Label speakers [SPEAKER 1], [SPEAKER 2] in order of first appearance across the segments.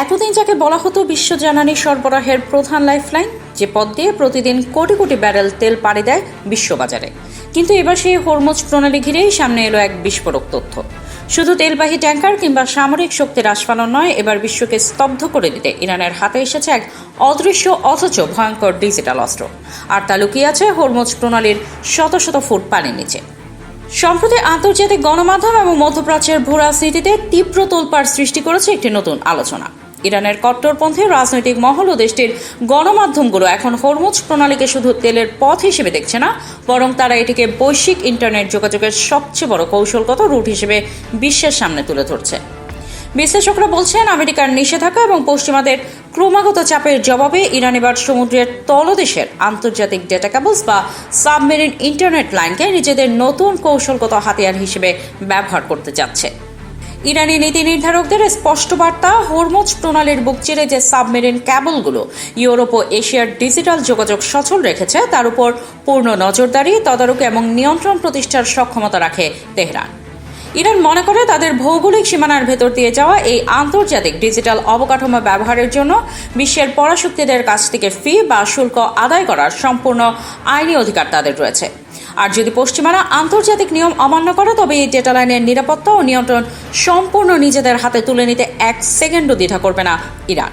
[SPEAKER 1] এতদিন যাকে বলা হতো বিশ্ব জ্বালানি সরবরাহের প্রধান লাইফলাইন, যে পথ দিয়ে প্রতিদিন কোটি কোটি ব্যারেল তেল পাড়ি দেয় বিশ্ববাজারে, কিন্তু এবার সেই হরমুজ প্রণালী ঘিরেই সামনে এলো এক বিস্ফোরক তথ্য। শুধু তেলবাহী ট্যাঙ্কার কিংবা সামরিক শক্তির আস্ফালন নয়, এবার বিশ্বকে স্তব্ধ করে দিতে ইরানের হাতে এসেছে এক অদৃশ্য অথচ ভয়ঙ্কর ডিজিটাল অস্ত্র, আর তা লুকিয়ে আছে হরমুজ প্রণালীর শত শত ফুট পানির নিচে। সম্প্রতি আন্তর্জাতিক গণমাধ্যম এবং মধ্যপ্রাচ্যের ভূ রাজনীতিতে তীব্র তোলপাড় সৃষ্টি করেছে একটি নতুন আলোচনা। ইরানের কট্টরপন্থী রাজনৈতিক মহল ও দেশটির গণমাধ্যমগুলো এখন হরমুজ প্রণালীকে শুধু তেলের পথ হিসেবে দেখছে না, বরং তারা এটিকে বৈশ্বিক ইন্টারনেট যোগাযোগের সবচেয়ে বড় কৌশলগত রুট হিসেবে বিশ্বের সামনে তুলে ধরছে। বিশ্লেষকরা বলছেন, আমেরিকার নিষেধাজ্ঞা এবং পশ্চিমাদের ক্রমাগত চাপের জবাবে ইরান এবার সমুদ্রের তলদেশের আন্তর্জাতিক ডেটা কেবলস বা সাবমেরিন ইন্টারনেট লাইনকে নিজেদের নতুন কৌশলগত হাতিয়ার হিসেবে ব্যবহার করতে যাচ্ছে। ইরানি নীতি নির্ধারকদের স্পষ্ট বার্তা, হরমুজ প্রণালীর বুক চিরে যে সাবমেরিন ক্যাবলগুলো ইউরোপ ও এশিয়ার ডিজিটাল যোগাযোগ সচল রেখেছে, তার উপর পূর্ণ নজরদারি, তদারকি এবং নিয়ন্ত্রণ প্রতিষ্ঠার সক্ষমতা রাখে তেহরান। ইরান মনে করে তাদের ভৌগোলিক সীমানার ভেতর দিয়ে যাওয়া এই আন্তর্জাতিক ডিজিটাল অবকাঠামো ব্যবহারের জন্য বিশ্বের পরাশক্তিদের কাছ থেকে ফি বা শুল্ক আদায় করার সম্পূর্ণ আইনি অধিকার তাদের রয়েছে। আর যদি পশ্চিমারা আন্তর্জাতিক নিয়ম অমান্য করে, তবে এই ডেটা লাইনের নিরাপত্তা ও নিয়ন্ত্রণ সম্পূর্ণ নিজেদের হাতে তুলে নিতে এক সেকেন্ডও দ্বিধা করবে না ইরান।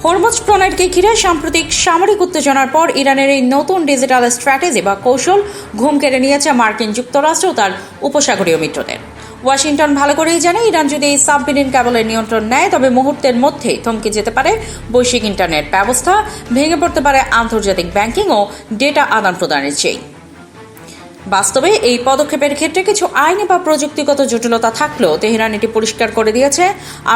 [SPEAKER 1] হরমুজ প্রণালীকে ঘিরে সাম্প্রতিক সামরিক উত্তেজনার পর ইরানের এই নতুন ডিজিটাল স্ট্র্যাটেজি বা কৌশল ঘুম কেড়ে নিয়েছে মার্কিন যুক্তরাষ্ট্র ও তার উপসাগরীয় মিত্রদের। ওয়াশিংটন ভালো করেই জানে, ইরান যদি এই সাবমেরিন ক্যাবলের নিয়ন্ত্রণ নেয়, তবে মুহূর্তের মধ্যেই থমকে যেতে পারে বৈশ্বিক ইন্টারনেট ব্যবস্থা, ভেঙে পড়তে পারে আন্তর্জাতিক ব্যাংকিং ও ডেটা আদান প্রদানের চেইন। বাস্তবে এই পদক্ষেপের ক্ষেত্রে কিছু আইনি বা প্রযুক্তিগত জটিলতা থাকলেও তেহরান এটি পরিষ্কার করে দিয়েছে,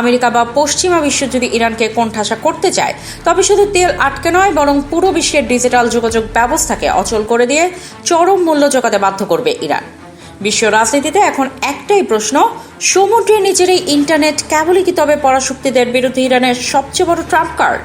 [SPEAKER 1] আমেরিকা বা পশ্চিমা বিশ্ব যদি ইরানকে কোণঠাসা করতে চায়, তবে শুধু তেল আটকে নয়, বরং পুরো বিশ্বের ডিজিটাল যোগাযোগ ব্যবস্থাকে অচল করে দিয়ে চরম মূল্য জোগাতে বাধ্য করবে ইরান। বিশ্ব রাজনীতিতে এখন একটাই প্রশ্ন, সমুদ্রের নিচের এই ইন্টারনেট কেবলই কি তবে পরাশক্তিদের বিরুদ্ধে ইরানের সবচেয়ে বড় ট্রাম্প কার্ড?